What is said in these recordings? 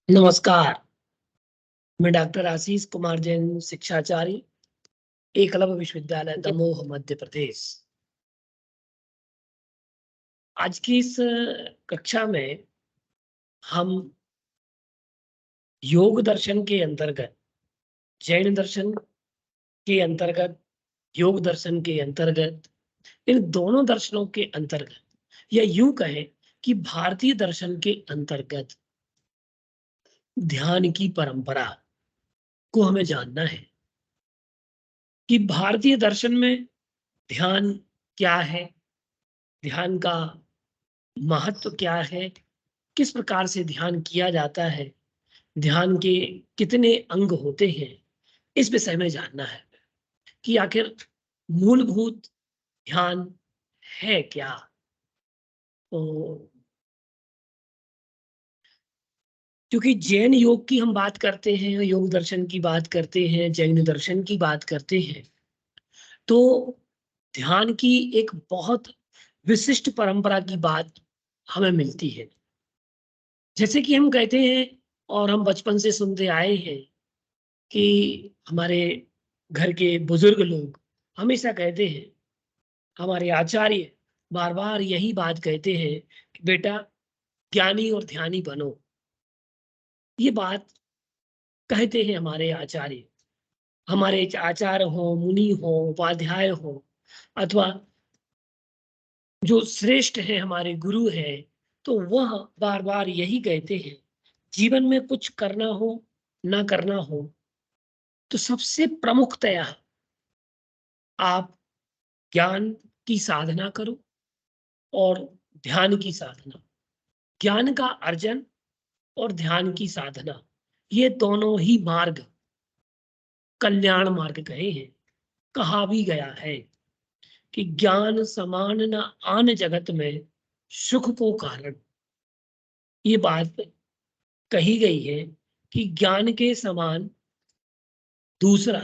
नमस्कार। मैं डॉक्टर आशीष कुमार जैन, शिक्षाचार्य, एकलव्य विश्वविद्यालय जी। दमोह, मध्य प्रदेश। आज की इस कक्षा में हम योग दर्शन के अंतर्गत, जैन दर्शन के अंतर्गत, योग दर्शन के अंतर्गत, इन दोनों दर्शनों के अंतर्गत, या यूं कहें कि भारतीय दर्शन के अंतर्गत ध्यान की परंपरा को हमें जानना है कि भारतीय दर्शन में ध्यान क्या है, ध्यान का महत्व क्या है, किस प्रकार से ध्यान किया जाता है, ध्यान के कितने अंग होते हैं, इस विषय में जानना है कि आखिर मूलभूत ध्यान है क्या। तो क्योंकि जैन योग की हम बात करते हैं, योग दर्शन की बात करते हैं, जैन दर्शन की बात करते हैं, तो ध्यान की एक बहुत विशिष्ट परंपरा की बात हमें मिलती है। जैसे कि हम कहते हैं और हम बचपन से सुनते आए हैं कि हमारे घर के बुजुर्ग लोग हमेशा कहते हैं, हमारे आचार्य बार बार यही बात कहते हैं कि बेटा ज्ञानी और ध्यानी बनो। ये बात कहते हैं हमारे आचार्य। हमारे आचार्य हो, मुनि हो, उपाध्याय हो, अथवा जो श्रेष्ठ है, हमारे गुरु है, तो वह बार बार यही कहते हैं, जीवन में कुछ करना हो ना करना हो, तो सबसे प्रमुखतया आप ज्ञान की साधना करो और ध्यान की साधना। ज्ञान का अर्जन और ध्यान की साधना, ये दोनों ही मार्ग कल्याण मार्ग कहे हैं। कहा भी गया है कि ज्ञान समान न आन जगत में सुख को कारण। ये बात कही गई है कि ज्ञान के समान दूसरा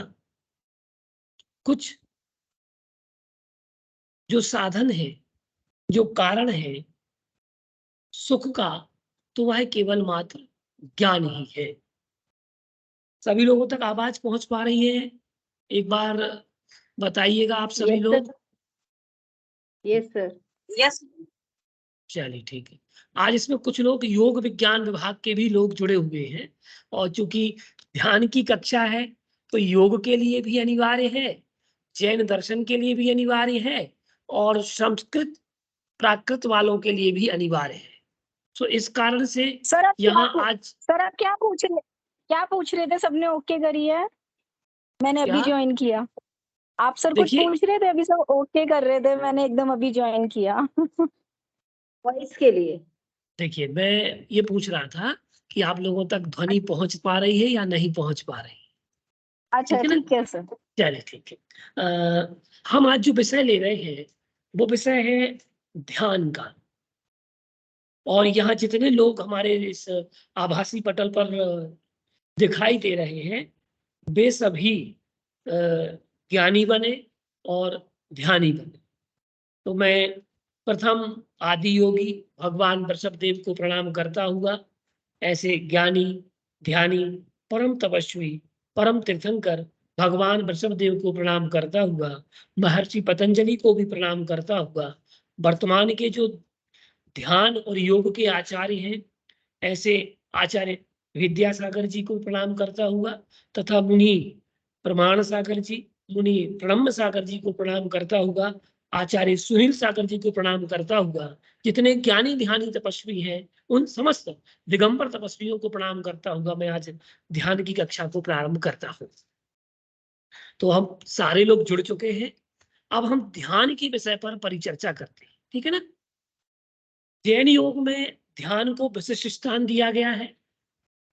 कुछ जो साधन है, जो कारण है सुख का, तो वह केवल मात्र ज्ञान ही है। सभी लोगों तक आवाज पहुंच पा रही है? एक बार बताइएगा आप सभी लोग। Yes sir. यस। चलिए ठीक है। आज इसमें कुछ लोग योग विज्ञान विभाग के भी लोग जुड़े हुए हैं, और चूंकि ध्यान की कक्षा है तो योग के लिए भी अनिवार्य है, जैन दर्शन के लिए भी अनिवार्य है, और संस्कृत प्राकृत वालों के लिए भी अनिवार्य है। तो इस कारण से सर आप यहाँ आज सर आप क्या पूछ रहे थे? सबने ओके करी है? मैंने अभी क्या ज्वाइन किया। आप सर कुछ देखिए पूछ रहे थे, अभी सब ओके कर रहे थे, मैंने एकदम अभी ज्वाइन किया। वॉइस के लिए। देखिए मैं ये पूछ रहा था कि आप लोगों तक ध्वनि पहुंच पा रही है या नहीं पहुंच पा रही है। अच्छा ठीक है ना? ठीक है सर। चलिए ठीक है। हम आज जो विषय ले रहे हैं वो विषय है ध्यान का। और यहाँ जितने लोग हमारे इस आभासी पटल पर दिखाई दे रहे हैं, वे सभी ज्ञानी बने और ध्यानी बने। तो मैं प्रथम आदि योगी भगवान वृषभदेव को प्रणाम करता हुआ, ऐसे ज्ञानी, ध्यानी, परम तपस्वी, परम तीर्थंकर भगवान वृषभदेव को प्रणाम करता हुआ, महर्षि पतंजलि को भी प्रणाम करता हुआ, वर्तमान के जो ध्यान और योग के आचार्य हैं, ऐसे आचार्य विद्यासागर जी को प्रणाम करता हुआ, तथा मुनि प्रमाण सागर जी, मुनि ब्रह्म सागर जी को प्रणाम करता हुआ, आचार्य सुनील सागर जी को प्रणाम करता हुआ, जितने ज्ञानी ध्यानी तपस्वी हैं उन समस्त दिगंबर तपस्वियों को प्रणाम करता हुआ मैं आज ध्यान की कक्षा को प्रारंभ करता हूँ। तो हम सारे लोग जुड़ चुके हैं। अब हम ध्यान की विषय पर परिचर्चा करते हैं, ठीक है ना? जैन योग में ध्यान को विशिष्ट स्थान दिया गया है।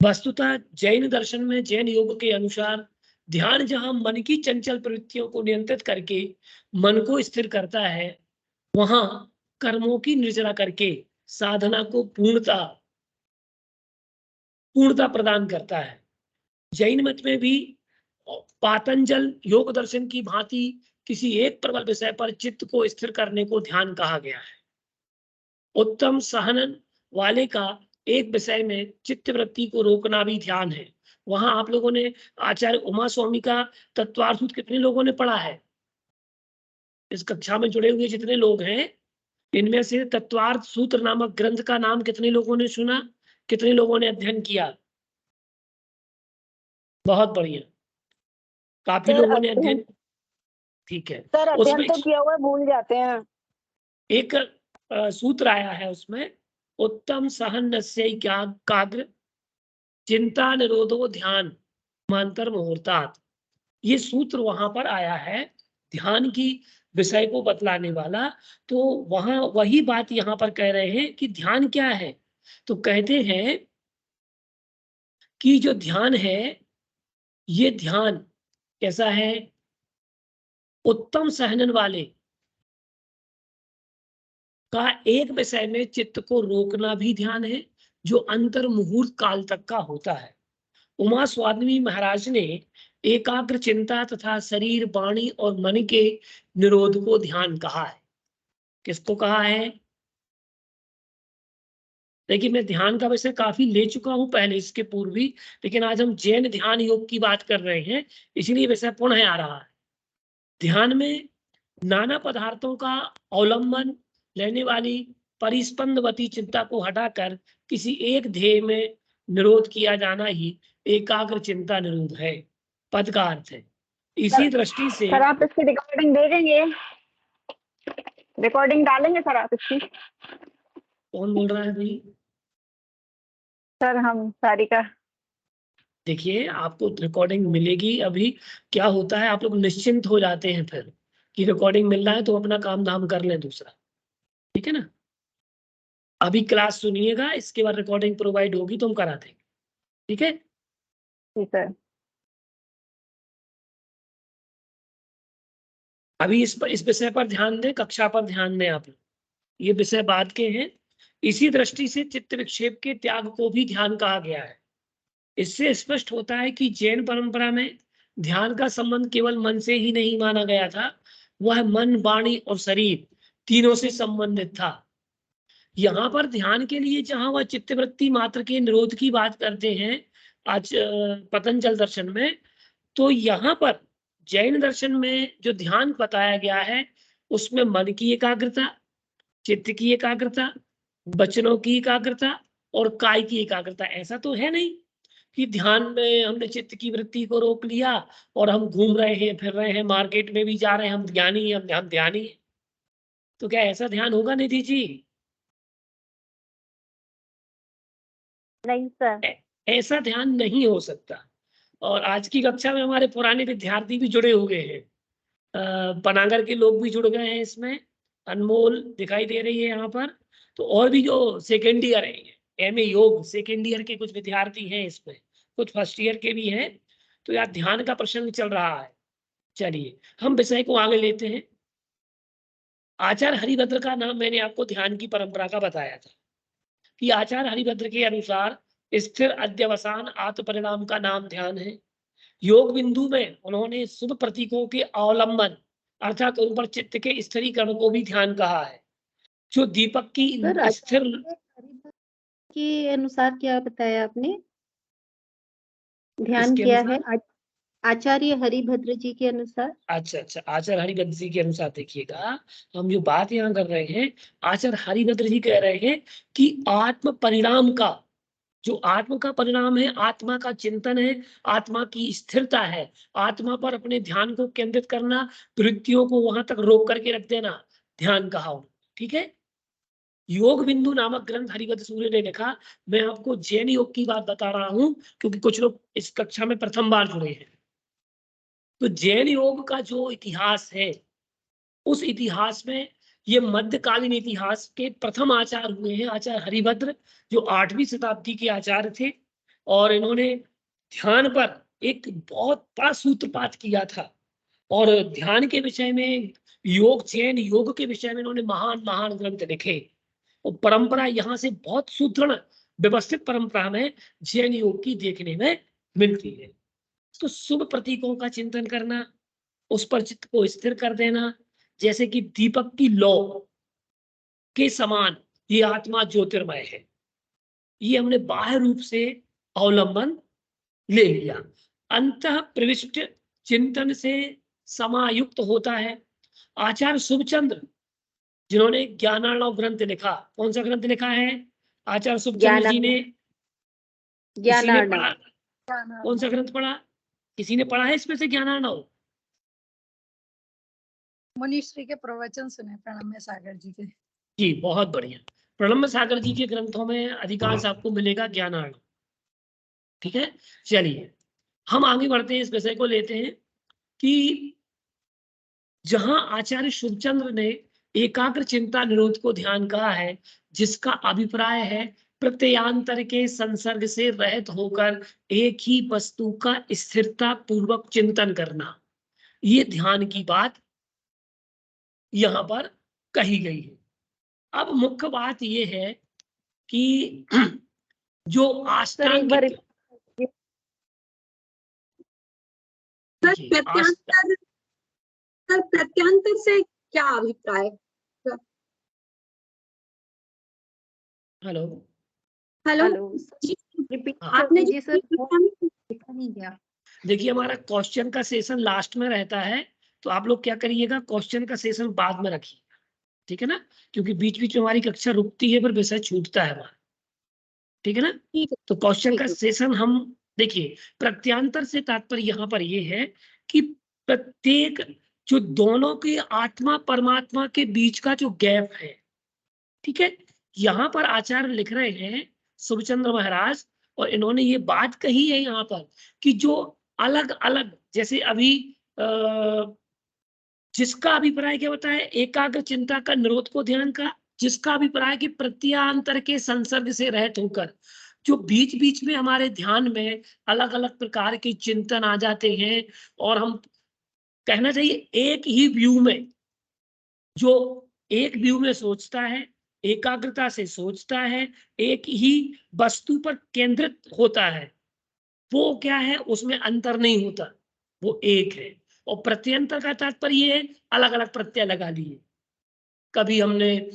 वस्तुतः जैन दर्शन में, जैन योग के अनुसार, ध्यान जहां मन की चंचल प्रवृत्तियों को नियंत्रित करके मन को स्थिर करता है, वहां कर्मों की निर्जरा करके साधना को पूर्णता प्रदान करता है। जैन मत में भी पातंजल योग दर्शन की भांति किसी एक प्रबल विषय पर चित्त को स्थिर करने को ध्यान कहा गया है। उत्तम सहनन वाले का एक विषय में चित्त वृत्ति को रोकना भी ध्यान है। वहां आप लोगों ने आचार्य उमा स्वामी का तत्वार्थ सूत्र कितने लोगों ने पढ़ा है? इस कक्षा में जुड़े हुए जितने लोग हैं, इनमें से तत्वार्थ सूत्र नामक ग्रंथ का नाम कितने लोगों ने सुना, कितने लोगों ने अध्ययन किया? बहुत बढ़िया, काफी सर लोगों ने अध्ययन अध्ययन। ठीक है, सर अध्ययन उसमें तो किया हुआ है, भूल जाते हैं। एक सूत्र आया है उसमें, उत्तम सहनस्य काग्र चिंता निरोधो ध्यान मांतर मुहूर्तात्। ये सूत्र वहां पर आया है ध्यान की विषय को बतलाने वाला। तो वहां वही बात यहाँ पर कह रहे हैं कि ध्यान क्या है। तो कहते हैं कि जो ध्यान है, ये ध्यान कैसा है? उत्तम सहनन वाले का एक विषय में चित्त को रोकना भी ध्यान है, जो अंतर मुहूर्त काल तक का होता है। उमा स्वामी महाराज ने एकाग्र चिंता तथा शरीर वाणी और मन के निरोध को ध्यान कहा है। किसको कहा है? देखिए, मैं ध्यान का विषय काफी ले चुका हूं पहले, इसके पूर्व भी, लेकिन आज हम जैन ध्यान योग की बात कर रहे हैं, इसलिए विषय पुनः आ रहा है। ध्यान में नाना पदार्थों का अवलंबन लेने वाली परिस्पंदवती चिंता को हटाकर किसी एक ध्येय में निरोध किया जाना ही एकाग्र चिंता निरोध है, पद का अर्थ है। इसी दृष्टि से सर आप इसकी रिकॉर्डिंग भेजेंगे, रिकॉर्डिंग डालेंगे सर आप इसकी? कौन बोल रहा है भाई? सर हम सारिका। देखिए, आपको रिकॉर्डिंग मिलेगी। अभी क्या होता है, आप लोग निश्चिंत हो जाते हैं फिर कि रिकॉर्डिंग मिल रहा है तो अपना काम धाम कर लें दूसरा, ठीक है ना। अभी क्लास सुनिएगा, इसके बाद रिकॉर्डिंग प्रोवाइड होगी तो हम करा देंगे, ठीक है। जी सर। अभी इस विषय पर ध्यान दें, कक्षा पर ध्यान दें आप लोग, ये विषय बाद के हैं। इसी दृष्टि से चित्त विक्षेप के त्याग को भी ध्यान कहा गया है। इससे स्पष्ट होता है कि जैन परंपरा में ध्यान का संबंध केवल मन से ही नहीं माना गया था, वह मन, वाणी और शरीर तीनों से संबंधित था। यहाँ पर ध्यान के लिए जहां वह चित्तवृत्ति मात्र के निरोध की बात करते हैं आज पतंजल दर्शन में, तो यहाँ पर जैन दर्शन में जो ध्यान बताया गया है, उसमें मन की एकाग्रता, चित्त की एकाग्रता, वचनों की एकाग्रता और काय की एकाग्रता। ऐसा तो है नहीं कि ध्यान में हमने चित्त की वृत्ति को रोक लिया और हम घूम रहे हैं, फिर रहे हैं, मार्केट में भी जा रहे हैं, हम ज्ञानी हैं, हम ध्यानी हैं। तो क्या ऐसा ध्यान होगा निधि जी? नहीं सर। ऐसा ध्यान नहीं हो सकता। और आज की कक्षा में हमारे पुराने विद्यार्थी भी जुड़े हुए हैं, पनागर के लोग भी जुड़ गए हैं इसमें, अनमोल दिखाई दे रही है यहाँ पर। तो और भी जो सेकेंड ईयर है, एमए योग सेकेंड ईयर के कुछ विद्यार्थी हैं इसमें, कुछ फर्स्ट ईयर के भी हैं। तो यार ध्यान का प्रसंग चल रहा है। चलिए हम विषय को आगे लेते हैं। आचार्य हरिभद्र का नाम मैंने आपको ध्यान की परंपरा का बताया था कि आचार्य हरिभद्र के अनुसार स्थिर अध्यवसान आत्म परिणाम का नाम ध्यान है। योग बिंदु में उन्होंने शुभ प्रतीकों के अवलंबन अर्थात उन पर चित्त के स्थिरीकरण को भी ध्यान कहा है। जो दीपक की सर स्थिर हरिभद्र के अनुसार क्या बताया आपने? ध्यान इसके क्या अनुसार, है? आचार्य हरिभद्र जी के अनुसार। अच्छा, आचार्य हरिभद्र जी के अनुसार देखिएगा, हम जो बात यहाँ कर रहे हैं, आचार्य हरिभद्र जी कह रहे हैं कि आत्म परिणाम का, जो आत्मा का परिणाम है, आत्मा का चिंतन है, आत्मा की स्थिरता है, आत्मा पर अपने ध्यान को केंद्रित करना, वृत्तियों को वहां तक रोक करके रख देना, ध्यान कहा उन्होंने, ठीक है। योग बिंदु नामक ग्रंथ हरिभद्र सूर्य ने लिखा। मैं आपको जैन योग की बात बता रहा हूं क्योंकि कुछ लोग इस कक्षा में प्रथम बार जुड़े हैं। तो जैन योग का जो इतिहास है, उस इतिहास में ये मध्यकालीन इतिहास के प्रथम आचार्य हुए हैं आचार्य हरिभद्र, जो 8वीं शताब्दी के आचार्य थे। और इन्होंने ध्यान पर एक बहुत बड़ा सूत्रपात किया था। और ध्यान के विषय में, योग, जैन योग के विषय में इन्होंने महान महान ग्रंथ लिखे। और परंपरा यहाँ से बहुत सुदृढ़ व्यवस्थित परंपरा में जैन योग की देखने में मिलती है। तो शुभ प्रतीकों का चिंतन करना, उस पर चित्त को स्थिर कर देना, जैसे कि दीपक की लौ के समान ये आत्मा ज्योतिर्मय है। ये हमने बाह्य रूप से अवलंबन ले लिया। अंतः प्रविष्ट चिंतन से समायुक्त होता है। आचार्य शुभचंद्र जिन्होंने ज्ञानार्णव ग्रंथ लिखा, कौन सा ग्रंथ लिखा है? आचार्य शुभचंद्र जी ने। किसी ने पढ़ा? कौन सा ग्रंथ पढ़ा? किसी ने पढ़ा है इसमें से ज्ञानार्णव? मुनिश्री के प्रवचन सुने प्रणम्य सागर जी के। जी बहुत बढ़िया। प्रणम्य सागर जी के ग्रंथों में अधिकांश आपको मिलेगा ज्ञानार्णव। ठीक है, चलिए हम आगे बढ़ते हैं, इस विषय को लेते हैं कि जहां आचार्य शुभचंद्र ने एकाग्र चिंता निरोध को ध्यान कहा है, जिसका अभिप्राय है प्रत्ययांतर के संसर्ग से रहित होकर एक ही वस्तु का स्थिरता पूर्वक चिंतन करना, ये ध्यान की बात यहां पर कही गई है। अब मुख्य बात यह है कि जो अष्टांगिक प्रत्यांतर से क्या अभिप्राय? हेलो हेलो, आपने जी सर नहीं गया। देखिए हमारा क्वेश्चन का सेशन लास्ट में रहता है, तो आप लोग क्या करिएगा, क्वेश्चन का सेशन बाद में रखिए, ठीक है ना, क्योंकि बीच बीच में हमारी कक्षा रुकती है, फिर विषय छूटता है हमारा, ठीक है ना। तो क्वेश्चन का सेशन हम देखिए, प्रत्यांतर से तात्पर्य यहाँ पर ये है कि प्रत्येक जो दोनों की आत्मा परमात्मा के बीच का जो गैप है, ठीक है, यहाँ पर आचार्य लिख रहे हैं शुभचंद्र महाराज, और इन्होंने ये बात कही है यहाँ पर कि जो अलग अलग, जैसे अभी जिसका अभिप्राय क्या होता है, एकाग्र चिंता का निरोध को ध्यान का, जिसका अभिप्राय कि प्रत्यांतर के संसर्ग से रहित होकर जो बीच बीच में हमारे ध्यान में अलग अलग प्रकार के चिंतन आ जाते हैं, और हम कहना चाहिए एक ही व्यू में, जो एक व्यू में सोचता है, एकाग्रता से सोचता है, एक ही वस्तु पर केंद्रित होता है, वो क्या है, उसमें अंतर नहीं होता, वो एक है। और प्रत्यंतर का तात्पर्य है अलग अलग प्रत्यय लगा लिए। कभी हमने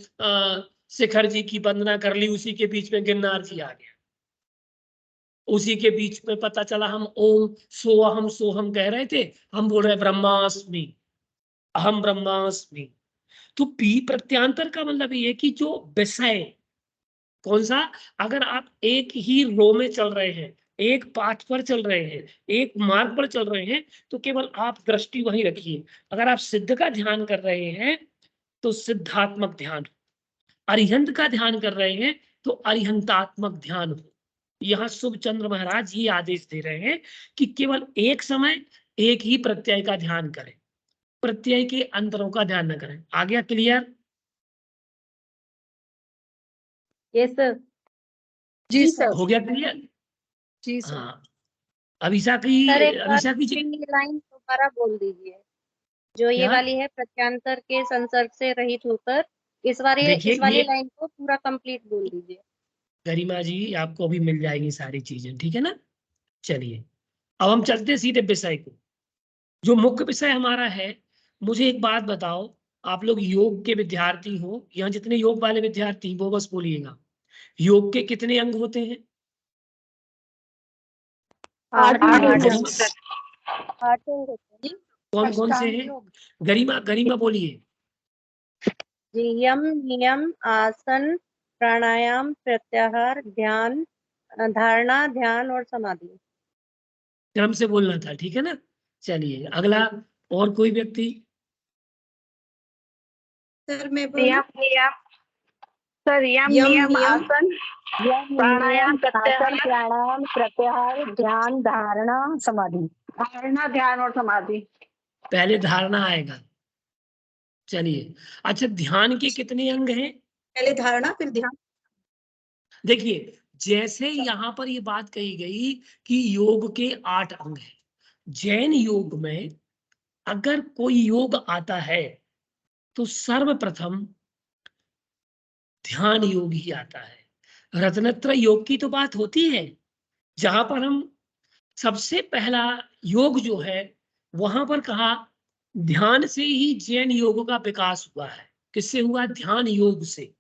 शिखर जी की वंदना कर ली, उसी के बीच में गिरनार जी आ गया, उसी के बीच में पता चला हम ओम सोहम कह रहे थे, हम बोल रहे ब्रह्मास्मि, अहम ब्रह्मास्मि। तो पी प्रत्यांतर का मतलब ये कि जो विषय कौन सा, अगर आप एक ही रो में चल रहे हैं, एक पाथ पर चल रहे हैं, एक मार्ग पर चल रहे हैं, तो केवल आप दृष्टि वहीं रखिए। अगर आप सिद्ध का ध्यान कर रहे हैं तो सिद्धात्मक ध्यान, अरिहंत का ध्यान कर रहे हैं तो अरिहंतात्मक ध्यान हो। यहाँ शुभचंद्र महाराज ये आदेश दे रहे हैं कि केवल एक समय एक ही प्रत्यय का ध्यान करें, प्रत्यय के अंतरों का ध्यान न करें। आ गया क्लियर? Yes sir. जी सर, हो गया क्लियर? जी सर। हाँ, अभिषा की लाइन दोबारा बोल दीजिए, जो ये क्या? वाली है प्रत्यांतर के संसर्ग से रहित होकर, इस वाली लाइन को पूरा कंप्लीट बोल दीजिए। गरिमा जी आपको अभी मिल जाएगी सारी चीजें, ठीक है ना। चलिए अब हम चलते सीधे विषय को, जो मुख्य विषय हमारा है। मुझे एक बात बताओ, आप लोग योग के विद्यार्थी हो, यहाँ जितने योग वाले विद्यार्थी वो बस बोलिएगा, योग के कितने अंग होते हैं? 8 कौन कौन से हैं? गरिमा बोलिए। यम नियम आसन प्राणायाम प्रत्याहार ध्यान धारणा ध्यान और समाधि। क्रम से बोलना था, ठीक है ना। चलिए अगला, और कोई व्यक्ति? सर मैं सर यम नियम आसन प्राणायाम प्रत्याहार ध्यान धारणा समाधि। ध्यान और समाधि। पहले धारणा आएगा। चलिए अच्छा, ध्यान के कितने अंग हैं? पहले धारणा फिर ध्यान। देखिए जैसे यहाँ पर ये बात कही गई कि योग के 8 अंग हैं, जैन योग में अगर कोई योग आता है तो सर्वप्रथम ध्यान योग ही आता है। रत्नत्र योग की तो बात होती है, जहां पर हम सबसे पहला योग जो है, वहां पर कहा ध्यान से ही जैन योग का विकास हुआ है। किससे हुआ? ध्यान योग से।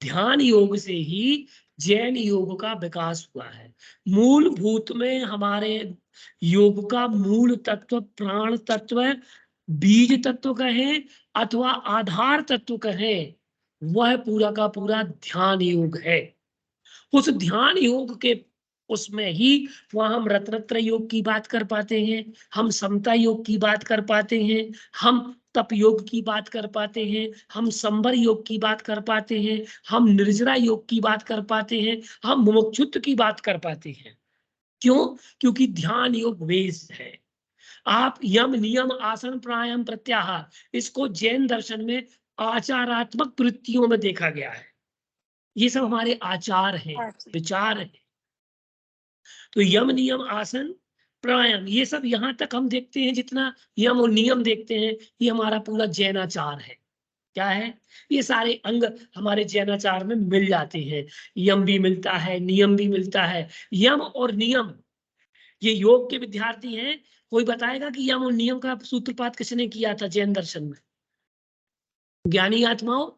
ध्यान योग से ही जैन योग का विकास हुआ है। मूलभूत में हमारे योग का मूल तत्व प्राण तत्व, बीज तत्व कहें अथवा आधार तत्व कहें, वह पूरा का पूरा ध्यान योग है। उस ध्यान योग के उसमें ही वहां हम रत्नत्र योग की बात कर पाते हैं, हम समता योग की बात कर पाते हैं, हम तप योग की बात कर पाते हैं, हम संवर योग की बात कर पाते हैं, हम निर्जरा योग की बात कर पाते हैं, हम मुमुक्षुत्व की बात कर पाते हैं। क्यों? क्योंकि ध्यान योग वेद है। आप यम नियम आसन प्राणायाम प्रत्याहार, इसको जैन दर्शन में आचारात्मक वृत्तियों में देखा गया है। ये सब हमारे आचार हैं, विचार हैं। तो यम नियम आसन प्राणायाम ये सब यहाँ तक हम देखते हैं, जितना यम और नियम देखते हैं, ये हमारा पूरा जैनाचार है। क्या है? ये सारे अंग हमारे जैनाचार में मिल जाते हैं। यम भी मिलता है, नियम भी मिलता है। यम और नियम, ये योग के विद्यार्थी हैं, कोई बताएगा कि यम और नियम का सूत्रपात किसने किया था जैन दर्शन में? ज्ञानी आत्माओं?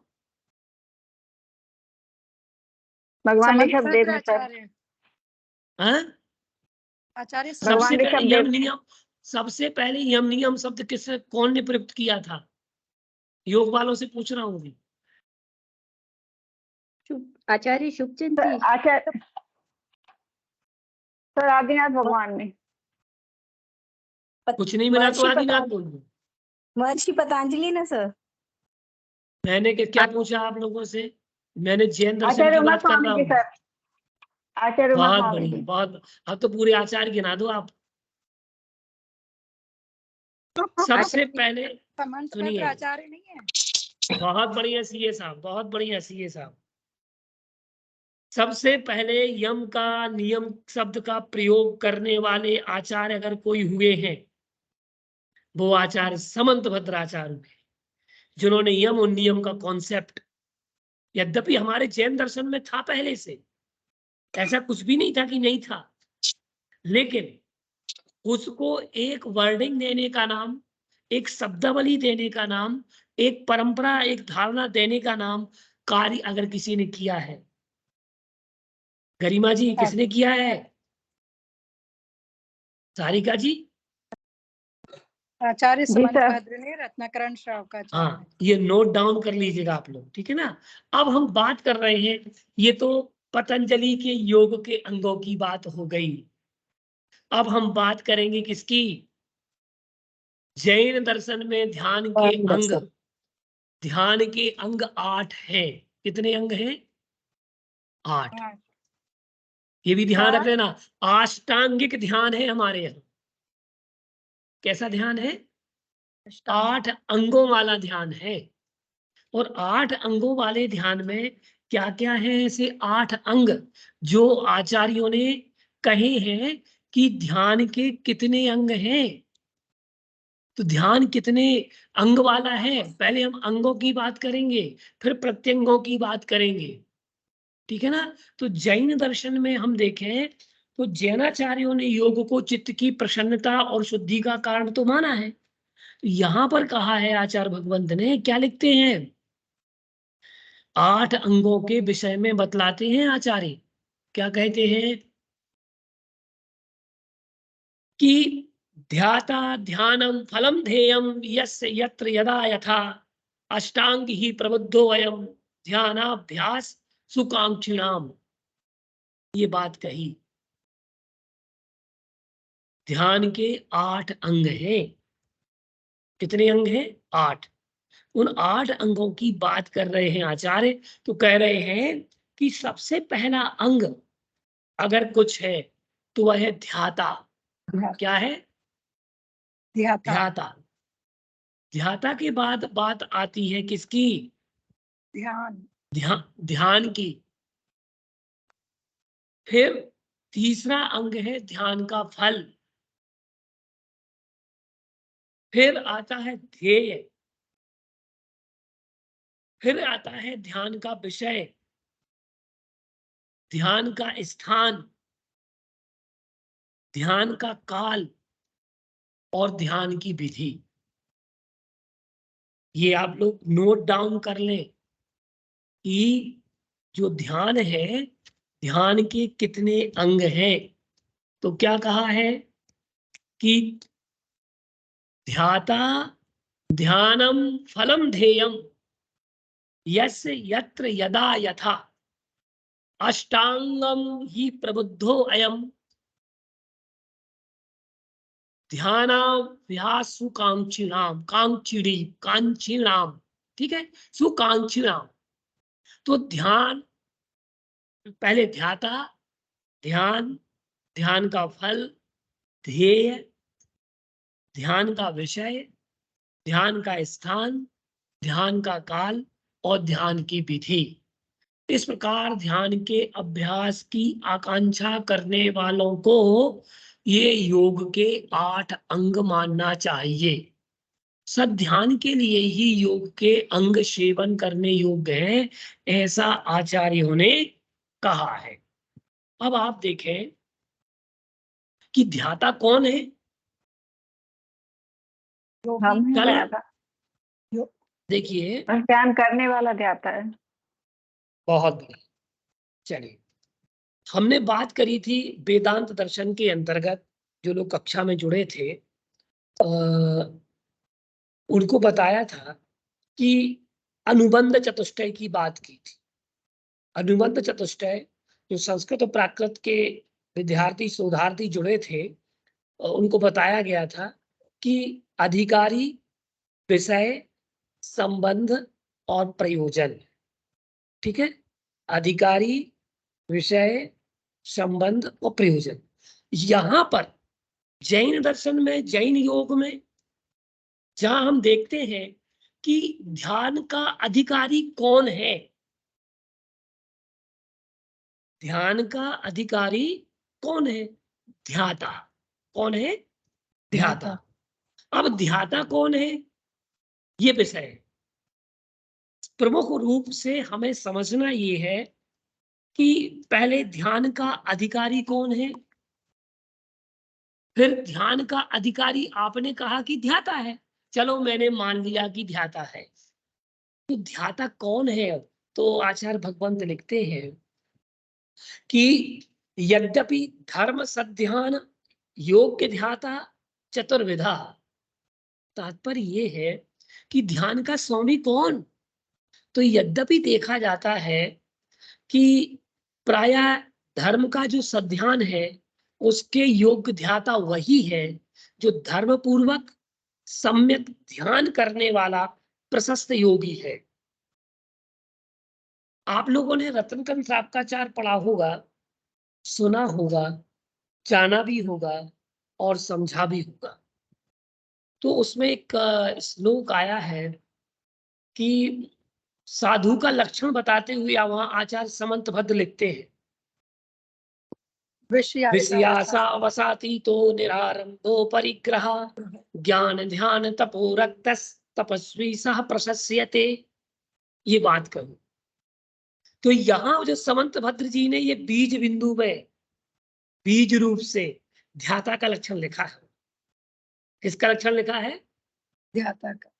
भगवान समन्त ऋषभ देव भद्र में सर। आचार्य हाँ? आचार्य भगवान सबसे समन्त पहले ऋषभ यम देव। नियम, सबसे पहले यम नियम शब्द किसने, कौन ने प्रयुक्त किया था? योग वालों से पूछ रहा हूँ अभी। आचार्य शुभचिंत सर जी। आचार्य सर आदिनाथ भगवान ने। कुछ नहीं मिला तो महर्षि आदिनाथ बोल दो। महर्षि पतंजलि ना सर। मैंने क्या पूछा आप लोगों से? मैंने जैन दर्शन आचार्य की उमा बात कर स्वामी रहा जी हूँ। सर। आचार्य उमा बहुत स्वामी बढ़िया, जी। बहुत। अब तो पूरे आचार्य गिना दो आप। सबसे पहले समन्त भद्र सुनिए, आचार्य नहीं है। बहुत बढ़िया सीए साहब, बहुत बढ़िया सीए साहब। सबसे पहले यम का नियम शब्द का प्रयोग करने वाले आचार्य अगर कोई हुए हैं, वो आचार्य समंत भद्र आचार्य हुए, जिन्होंने यम और नियम का कॉन्सेप्ट, यद्यपि हमारे जैन दर्शन में था पहले से, ऐसा कुछ भी नहीं था कि नहीं था, लेकिन उसको एक वर्डिंग देने का नाम, एक शब्दावली देने का नाम, एक परंपरा, एक धारणा देने का नाम कार्य अगर किसी ने किया है, गरिमा जी किसने किया है? सारिका जी? आचार्य जी समन्त सर। भद्र ने रत्नाकरण श्रावकाचार्य हाँ, ने। ये नोट डाउन कर लीजिएगा आप लोग, ठीक है ना। अब हम बात कर रहे हैं, ये तो पतंजलि के योग के अंगों की बात हो गई। अब हम बात करेंगे किसकी? जैन दर्शन में ध्यान के अंग, ध्यान के अंग 8 हैं। कितने अंग हैं? 8। हाँ, ये भी ध्यान रख लेना, अष्टांगिक ध्यान है हमारे यहाँ। कैसा ध्यान है? 8 अंगों वाला ध्यान है। और 8 अंगों वाले ध्यान में क्या क्या है? ऐसे 8 अंग जो आचार्यों ने कहे हैं कि ध्यान के कितने अंग हैं। तो ध्यान कितने अंग वाला है, पहले हम अंगों की बात करेंगे, फिर प्रत्यंगों की बात करेंगे, ठीक है ना। तो जैन दर्शन में हम देखें तो जैनाचार्यों ने योग को चित्त की प्रसन्नता और शुद्धि का कारण तो माना है। तो यहां पर कहा है आचार्य भगवंत ने, क्या लिखते हैं? 8 अंगों के विषय में बतलाते हैं आचार्य। क्या कहते हैं? कि ध्याता ध्यानम फलम ध्येयम यस्य यत्र यदा यथा अष्टांग ही प्रबुद्धो अयम ध्यानाभ्यास सुकांक्षिणाम। ये बात कही। ध्यान के 8 अंग हैं। कितने अंग हैं? 8। उन 8 अंगों की बात कर रहे हैं आचार्य। तो कह रहे हैं कि सबसे पहला अंग अगर कुछ है तो वह है ध्याता। क्या है? ध्याता। ध्याता। ध्याता के बाद बात आती है किसकी? ध्यान। ध्यान की। फिर तीसरा अंग है ध्यान का फल। फिर आता है ध्येय। फिर आता है ध्यान का विषय, ध्यान का स्थान, ध्यान का काल और ध्यान की विधि। ये आप लोग नोट डाउन कर लें कि जो ध्यान है, ध्यान के कितने अंग हैं? तो क्या कहा है कि ध्याता ध्यानम फलम ध्येयम यस्य यत्र यदा यथा अष्टांगम ही प्रबुद्धो अयम ध्यानाभ्यास सुकांक्षिणाम कांक्षिणी कांक्षिणाम, ठीक है, सुकांक्षिणाम। तो ध्यान, पहले ध्याता, ध्यान, ध्यान का फल, ध्येय, ध्यान का विषय, ध्यान का स्थान, ध्यान का काल और ध्यान की विधि। इस प्रकार ध्यान के अभ्यास की आकांक्षा करने वालों को ये योग के 8 अंग मानना चाहिए। सब ध्यान के लिए ही योग के अंग सेवन करने योग्य हैं, ऐसा आचार्यों ने कहा है। अब आप देखें कि ध्याता कौन है। हम कल ध्याता, देखिए, और ध्यान करने वाला ध्याता है। बहुत बढ़िया। चलिए, हमने बात करी थी वेदांत दर्शन के अंतर्गत, जो लोग कक्षा में जुड़े थे उनको बताया था कि अनुबंध चतुष्टय की बात की थी। अनुबंध चतुष्टय, जो संस्कृत और प्राकृत के विद्यार्थी शोधार्थी जुड़े थे, उनको बताया गया था कि अधिकारी, विषय, संबंध और प्रयोजन, ठीक है, अधिकारी, विषय, संबंध और प्रयोजन। यहां पर जैन दर्शन में, जैन योग में, जहां हम देखते हैं कि ध्यान का अधिकारी कौन है, ध्यान का अधिकारी कौन है? ध्याता। कौन है? ध्याता। अब ध्याता कौन है, ये विषय है। प्रमुख रूप से हमें समझना ये है कि पहले ध्यान का अधिकारी कौन है, फिर ध्यान का अधिकारी आपने कहा कि ध्याता है, चलो मैंने मान लिया कि ध्याता है। तो ध्याता कौन है? तो आचार्य भगवंत लिखते हैं कि यद्यपि धर्म सध्यान योग्य ध्याता चतुर्विधा, तात्पर्य ये है कि ध्यान का स्वामी कौन? तो यद्यपि देखा जाता है कि प्रायः धर्म का जो सध्यान है उसके योग्य ध्याता वही है जो धर्म पूर्वक सम्यक ध्यान करने वाला प्रशस्त योगी है। आप लोगों ने रत्नकन श्रावकाचार पढ़ा होगा, सुना होगा, जाना भी होगा और समझा भी होगा। तो उसमें एक श्लोक आया है कि साधु का लक्षण बताते हुए वहां आचार्य समंतभद्र लिखते हैं, विषयासा अवसातीतो निरारंभो परिग्रह ज्ञान ध्यान तपो रक्तस् तपस्वी सह प्रशस्यते। ये बात करूं तो यहाँ जो समंतभद्र जी ने ये बीज बिंदु में बीज रूप से ध्याता का लक्षण लिखा है। किसका लक्षण लिखा है? ध्याता का।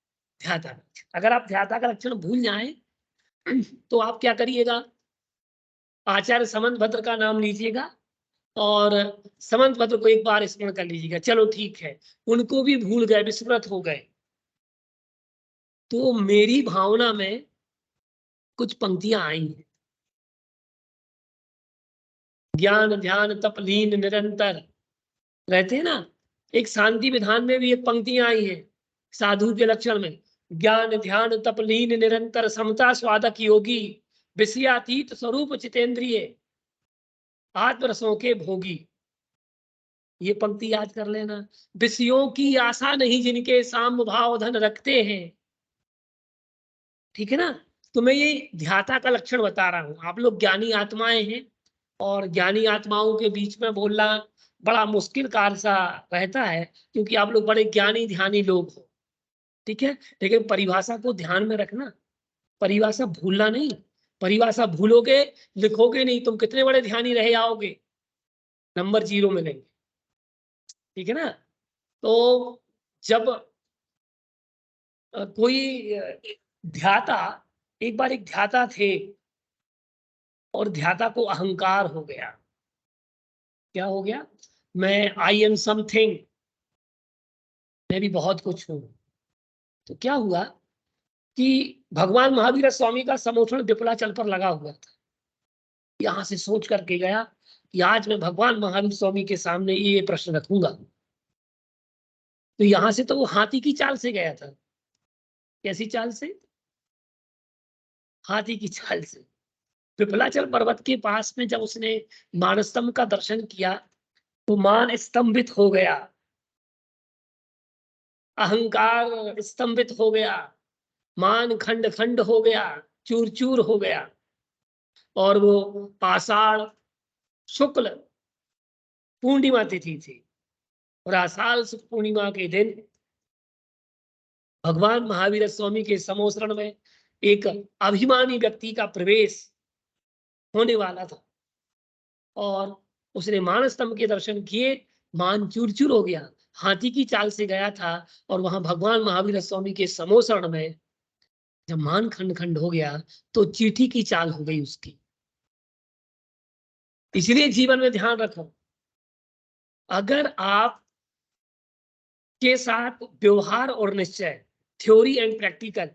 ध्याता का। अगर आप ध्याता का लक्षण भूल जाएं तो आप क्या करिएगा, आचार्य समंतभद्र का नाम लीजिएगा और समंतभद्र को एक बार स्मरण कर लीजिएगा। चलो ठीक है, उनको भी भूल गए, विस्मृत हो गए, तो मेरी भावना में कुछ पंक्तियां आई हैं। ज्ञान ध्यान तप लीन निरंतर रहते हैं ना, एक शांति विधान में भी एक पंक्तियां आई हैं साधु के लक्षण में, ज्ञान ध्यान तप लीन निरंतर समता स्वादक योगी विषयातीत स्वरूप चितेंद्रिय आत्मरसों के भोगी। ये पंक्ति याद कर लेना। विषयों की आशा नहीं जिनके साम भाव धन रखते हैं, ठीक है ना। तो मैं ये ध्याता का लक्षण बता रहा हूं। आप लोग ज्ञानी आत्माएं हैं और ज्ञानी आत्माओं के बीच में बोलना बड़ा मुश्किल कार्य सा रहता है, क्योंकि आप लोग बड़े ज्ञानी ध्यानी लोग हो, ठीक है। लेकिन परिभाषा को ध्यान में रखना, परिभाषा भूलना नहीं। परिभाषा भूलोगे, लिखोगे नहीं, तुम कितने बड़े ध्यानी रहे आओगे, नंबर 0 मिलेंगे, ठीक है ना। तो जब कोई ध्याता, एक बार एक ध्याता थे, और ध्याता को अहंकार हो गया। क्या हो गया? मैं आई एम समथिंग, मैं भी बहुत कुछ हूं। तो क्या हुआ कि भगवान महावीर स्वामी का समोषण विपलाचल पर लगा हुआ था। यहां से सोच करके गया कि आज मैं भगवान महावीर स्वामी के सामने ये प्रश्न रखूंगा। तो यहां से तो वो हाथी की चाल से गया था। कैसी चाल से? हाथी की चाल से। विपलाचल पर्वत के पास में जब उसने मान स्तंभ का दर्शन किया तो मान स्तंभित हो गया, अहंकार स्तंभित हो गया, मान खंड खंड हो गया, चूर चूर हो गया। और वो आषाढ़ शुक्ल पूर्णिमा तिथि थी और आषाढ़ शुक्ल पूर्णिमा के दिन भगवान महावीर स्वामी के समोसरण में एक अभिमानी व्यक्ति का प्रवेश होने वाला था और उसने मान स्तंभ के दर्शन किए। मान चूर चूर हो गया, हाथी की चाल से गया था और वहां भगवान महावीर स्वामी के समोसरण में जब मान खंड खंड हो गया तो चींटी की चाल हो गई उसकी। इसलिए जीवन में ध्यान रखो, अगर आप के साथ व्यवहार और निश्चय, थ्योरी एंड प्रैक्टिकल,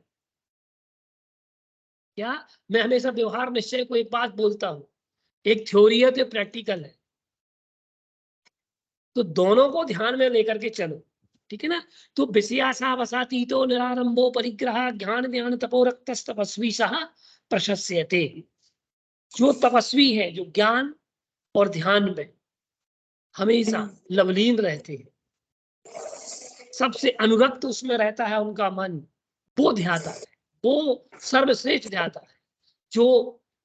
क्या मैं हमेशा व्यवहार निश्चय को एक बात बोलता हूं, एक थ्योरी है तो प्रैक्टिकल है, तो दोनों को ध्यान में लेकर के चलो, ठीक है ना। तो विषयासा वसातीतो निरारंभो परिग्रह ज्ञान ध्यान तपोरक्त तपस्वी सह प्रशस्यते। जो तपस्वी है, जो ज्ञान और ध्यान में हमेशा लवलीन रहते हैं, सबसे अनुरक्त उसमें रहता है उनका मन, वो ध्याता है, वो सर्वश्रेष्ठ ध्याता है। जो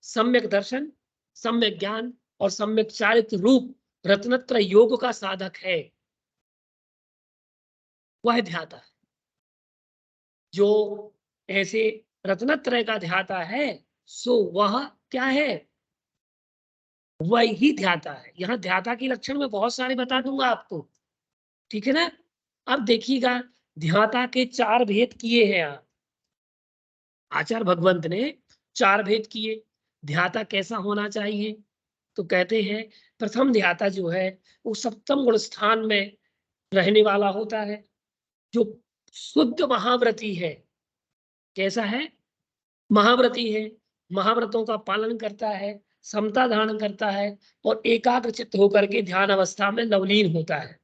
सम्यक दर्शन, सम्यक ज्ञान और सम्यक चारित्र रूप रत्नत्र योग का साधक है, वह ध्याता है। जो ऐसे रत्नत्रय का ध्याता है सो वह क्या है? वही ध्याता है। यहाँ ध्याता की लक्षण में बहुत सारे बता दूंगा आपको, ठीक है ना। अब देखिएगा, ध्याता के 4 भेद किए हैं आप, आचार्य भगवंत ने 4 भेद किए। ध्याता कैसा होना चाहिए? तो कहते हैं प्रथम ध्याता जो है वो सप्तम गुण स्थान में रहने वाला होता है, जो शुद्ध महाव्रती है। कैसा है? महाव्रती है, महाव्रतों का पालन करता है, समता धारण करता है और एकाग्र चित्त होकर के ध्यान अवस्था में लवलीन होता है,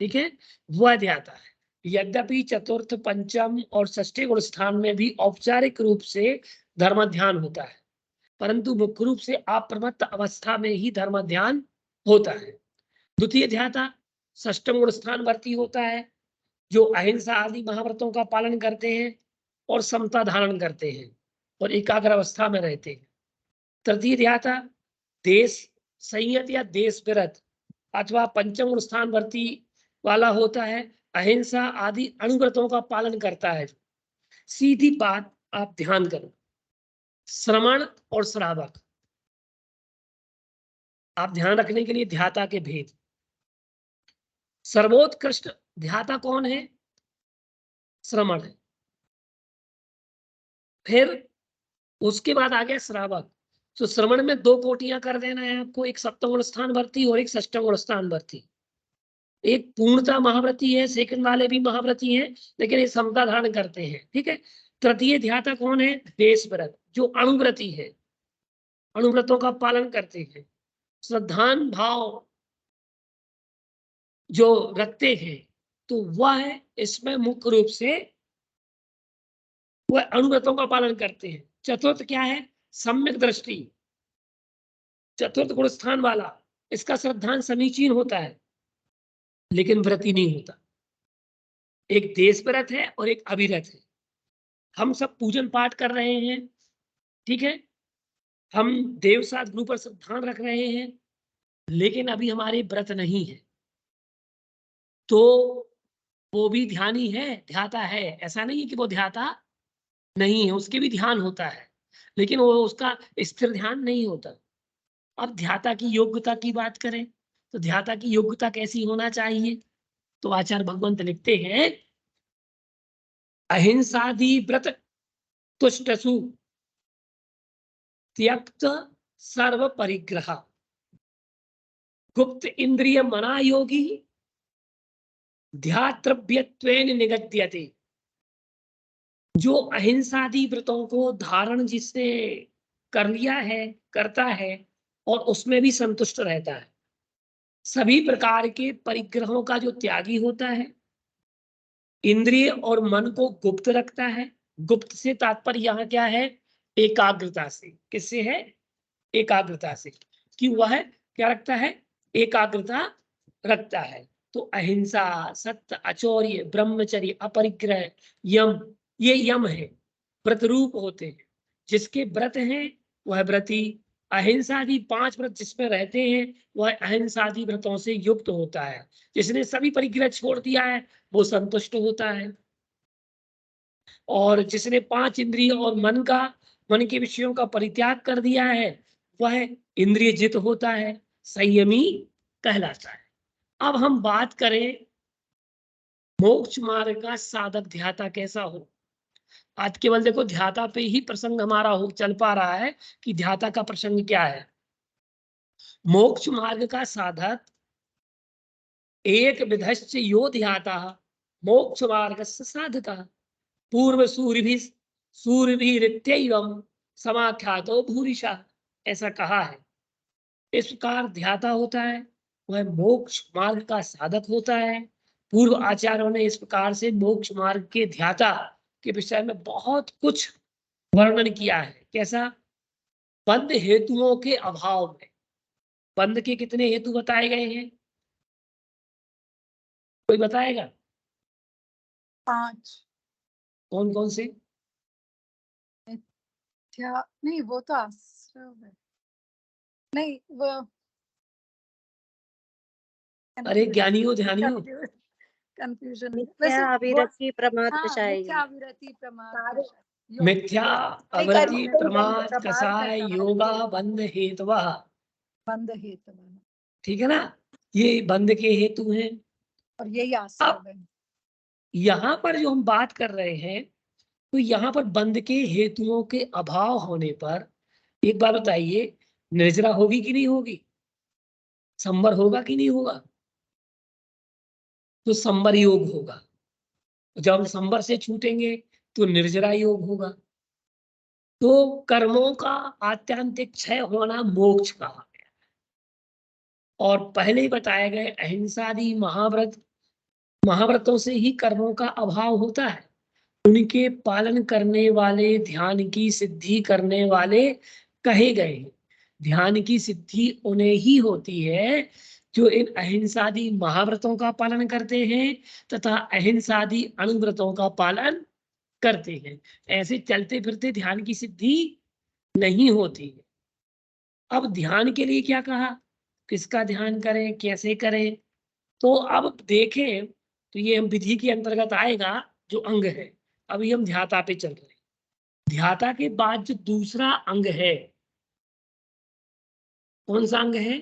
ठीक है, वह ध्याता है। यद्यपि चतुर्थ, पंचम और षष्ठी गुण स्थान में भी औपचारिक रूप से धर्म ध्यान होता है, परंतु मुख्य रूप से अप्रमत्त अवस्था में ही धर्म ध्यान होता है। द्वितीय ध्याता षष्ठम गुण स्थान वर्ती होता है, जो अहिंसा आदि महाव्रतों का पालन करते हैं और समता धारण करते हैं और एकाग्र अवस्था में रहते हैं। तृतीय ध्याता देश संयत या देश विरत अथवा पंचम गुण स्थान वर्ती वाला होता है, अहिंसा आदि अनुव्रतों का पालन करता है। सीधी बात आप ध्यान करो, श्रवण और श्रावक, आप ध्यान रखने के लिए ध्याता के भेद। सर्वोत्कृष्ट ध्याता कौन है? श्रवण है। फिर उसके बाद आ गया श्रावक। तो श्रवण में 2 कोटियां कर देना है आपको, एक सप्तम गुण स्थान वर्ती और एक षष्ठम गुण स्थान वर्ती। एक पूर्णता महाव्रती है, सेकंड वाले भी महाव्रती हैं, लेकिन ये समता धारण करते हैं, ठीक है। तृतीय ध्याता कौन है? देश व्रत, जो अनुव्रती है, अनुव्रतों का पालन करते हैं, श्रद्धान भाव जो रखते हैं, तो वह इसमें मुख्य रूप से वह अनुव्रतों का पालन करते हैं। चतुर्थ क्या है? सम्यक दृष्टि, चतुर्थ गुण स्थान वाला, इसका श्रद्धान समीचीन होता है लेकिन व्रती नहीं होता। एक देश व्रत है और एक अविरत है। हम सब पूजन पाठ कर रहे हैं, ठीक है, हम देव साथ गुरु पर श्रद्धान रख रहे हैं, लेकिन अभी हमारे व्रत नहीं है, तो वो भी ध्यानी है, ध्याता है। ऐसा नहीं है कि वो ध्याता नहीं है, उसके भी ध्यान होता है, लेकिन वो उसका स्थिर ध्यान नहीं होता। अब ध्याता की योग्यता की बात करें तो ध्याता की योग्यता कैसी होना चाहिए? तो आचार्य भगवंत लिखते हैं, अहिंसादि व्रत तुष्टसु त्यक्त सर्व परिग्रह गुप्त इंद्रिय मना योगी ध्यातृव्यत्वेन निगद्यते। जो अहिंसादि व्रतों को धारण जिसने कर लिया है, करता है और उसमें भी संतुष्ट रहता है, सभी प्रकार के परिग्रहों का जो त्यागी होता है, इंद्रिय और मन को गुप्त रखता है। गुप्त से तात्पर्य यहाँ क्या है? एकाग्रता से। किससे है? एकाग्रता से। कि वह क्या रखता है? एकाग्रता रखता है। तो अहिंसा, सत्य, अचौर्य, ब्रह्मचर्य, अपरिग्रह, यम, ये यम है, व्रत रूप होते हैं। जिसके व्रत हैं वह व्रती। अहिंसादि 5 व्रत जिसमें रहते हैं वह अहिंसादि व्रतों से युक्त होता है। जिसने सभी परिग्रह छोड़ दिया है वो संतुष्ट होता है। और जिसने 5 इंद्रिय और मन के विषयों का परित्याग कर दिया है वह इंद्रिय जित होता है, संयमी कहलाता है। अब हम बात करें मोक्ष मार्ग का साधक ध्याता कैसा हो। आज केवल देखो ध्याता पे ही प्रसंग हमारा हो चल पा रहा है कि ध्याता का प्रसंग क्या है। मोक्ष मार्ग का साधक एक विधश्च यो ध्याता मोक्ष मार्ग साधका पूर्व सूर्यभिरित्यैवं समाख्यातो भूरिशा, ऐसा कहा है। इस प्रकार ध्याता होता है वह मोक्ष मार्ग का साधक होता है। पूर्व आचार्यों ने इस प्रकार से मोक्ष मार्ग के ध्याता के विषय में बहुत कुछ वर्णन किया है। कैसा? बंध हेतुओं के अभाव में। बंध के कितने हेतु बताए गए हैं? कोई बताएगा? 5। कौन कौन से? क्या नहीं, वो तो आश्रव है। नहीं वो अरे ज्ञानियों ध्यानियों, कंफ्यूजन। मिथ्या, अविरति, प्रमाद, हाँ, कषाय। मिथ्या, विरति, प्रमाद, कषाय, मिथ्या, अवृति, प्रमाद, कसाय, योगा, बंध हेतवः। बंध हेतु ठीक है ना? ये बंध के हेतु हैं। और यही आश्रव है। यहां पर जो हम बात कर रहे हैं तो यहाँ पर बंध के हेतुओं के अभाव होने पर एक बार बताइए, निर्जरा होगी कि नहीं होगी? संवर होगा कि नहीं होगा? तो संवर योग होगा। जब हम संवर से छूटेंगे तो निर्जरा योग होगा। तो कर्मों का आत्यंतिक क्षय होना मोक्ष कहा गया। और पहले बताए गए अहिंसादि महाव्रतों से ही कर्मों का अभाव होता है। उनके पालन करने वाले ध्यान की सिद्धि करने वाले कहे गए हैं। ध्यान की सिद्धि उन्हें ही होती है जो इन अहिंसादि महाव्रतों का पालन करते हैं तथा अहिंसादि अणुव्रतों का पालन करते हैं। ऐसे चलते फिरते ध्यान की सिद्धि नहीं होती है। अब ध्यान के लिए क्या कहा? किसका ध्यान करें, कैसे करें? तो अब देखें तो ये हम विधि के अंतर्गत आएगा जो अंग है। अभी हम ध्याता पे चल रहे हैं। ध्याता के बाद जो दूसरा अंग है, कौन सा अंग है?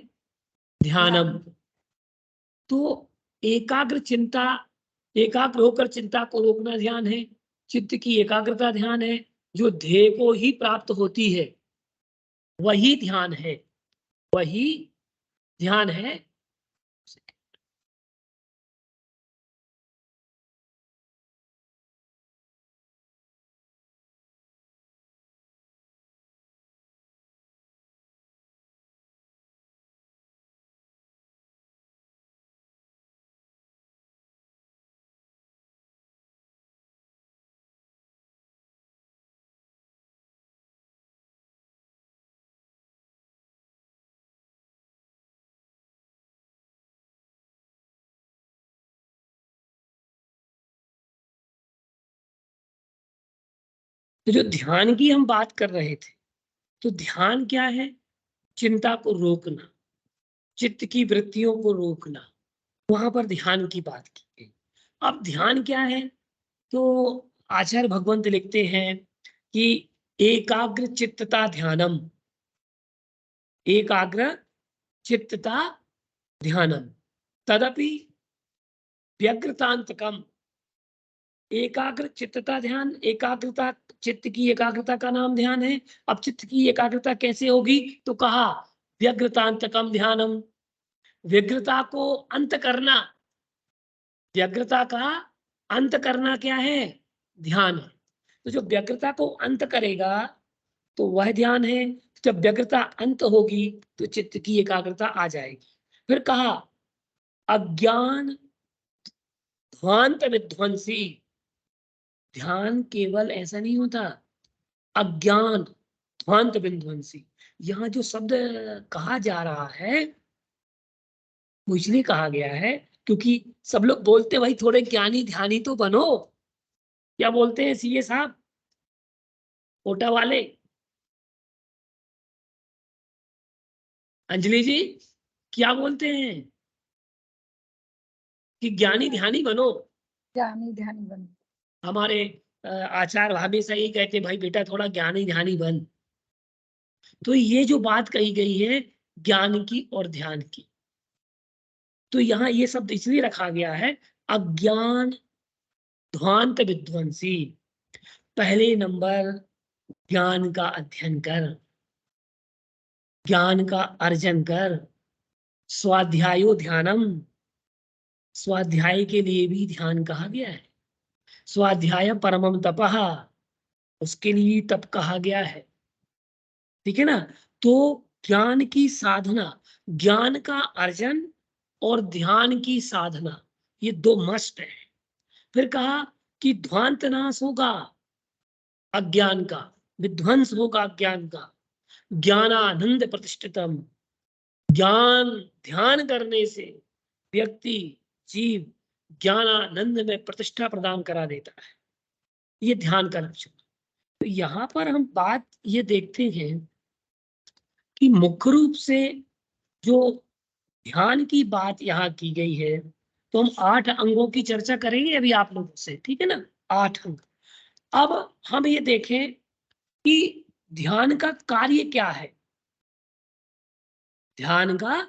ध्येयम। तो एकाग्र होकर चिंता को रोकना ध्यान है। चित्त की एकाग्रता ध्यान है। जो ध्येय को ही प्राप्त होती है वही ध्यान है, वही ध्यान है। तो जो ध्यान की हम बात कर रहे थे, तो ध्यान क्या है? चिंता को रोकना, चित्त की वृत्तियों को रोकना, वहां पर ध्यान की बात की गई। अब ध्यान क्या है? तो आचार्य भगवंत लिखते हैं कि एकाग्र चित्तता ध्यानम, एकाग्र चित्तता ध्यानम तदपि व्यग्रतांतकम एकाग्र चित्तता ध्यान, एकाग्रता, चित्त की एकाग्रता का नाम ध्यान है। अब चित्त की एकाग्रता कैसे होगी? तो कहा व्यग्रतांतकम ध्यानम, व्यग्रता को अंत करना, व्यग्रता का अंत करना क्या है? ध्यान है। तो जो व्यग्रता को अंत करेगा तो वह ध्यान है। जब व्यग्रता अंत होगी तो चित्त की एकाग्रता आ जाएगी। फिर कहा अज्ञान ध्वांत विध्वंसी, ध्यान केवल ऐसा नहीं होता, अज्ञान ध्वांत विध्वंसी। यहाँ जो शब्द कहा जा रहा है वो इसलिए कहा गया है क्योंकि सब लोग बोलते भाई थोड़े ज्ञानी ध्यानी तो बनो। क्या बोलते हैं सीए साहब, कोटा वाले, अंजलि जी क्या बोलते हैं कि ज्ञानी ध्यानी बनो। ज्ञानी ध्यानी बन। हमारे आचार्य हमेशा यही कहते भाई बेटा थोड़ा ज्ञानी ध्यानी बन। तो ये जो बात कही गई है ज्ञान की और ध्यान की, तो यहाँ ये शब्द इसलिए रखा गया है अज्ञान ध्वांत विध्वंसी। पहले नंबर ज्ञान का अध्ययन कर, ज्ञान का अर्जन कर, स्वाध्यायो ध्यानम, स्वाध्याय के लिए भी ध्यान कहा गया है। स्वाध्याय परमम तपः, उसके लिए तप कहा गया है। ठीक है ना? तो ज्ञान की साधना, ज्ञान का अर्जन और ध्यान की साधना, ये दो मस्ट है। फिर कहा कि ध्वांत नाश होगा अज्ञान का, विध्वंस होगा अज्ञान का, ज्ञानानंद प्रतिष्ठितम, ज्ञान ध्यान करने से व्यक्ति जीव ज्ञानानंद में प्रतिष्ठा प्रदान करा देता है। ये ध्यान का लक्षण। तो यहाँ पर हम बात ये देखते हैं कि मुख्य रूप से जो ध्यान की बात यहाँ की गई है, तो हम 8 अंगों की चर्चा करेंगे अभी आप लोगों से, ठीक है ना? 8 अंग। अब हम ये देखें कि ध्यान का कार्य क्या है। ध्यान का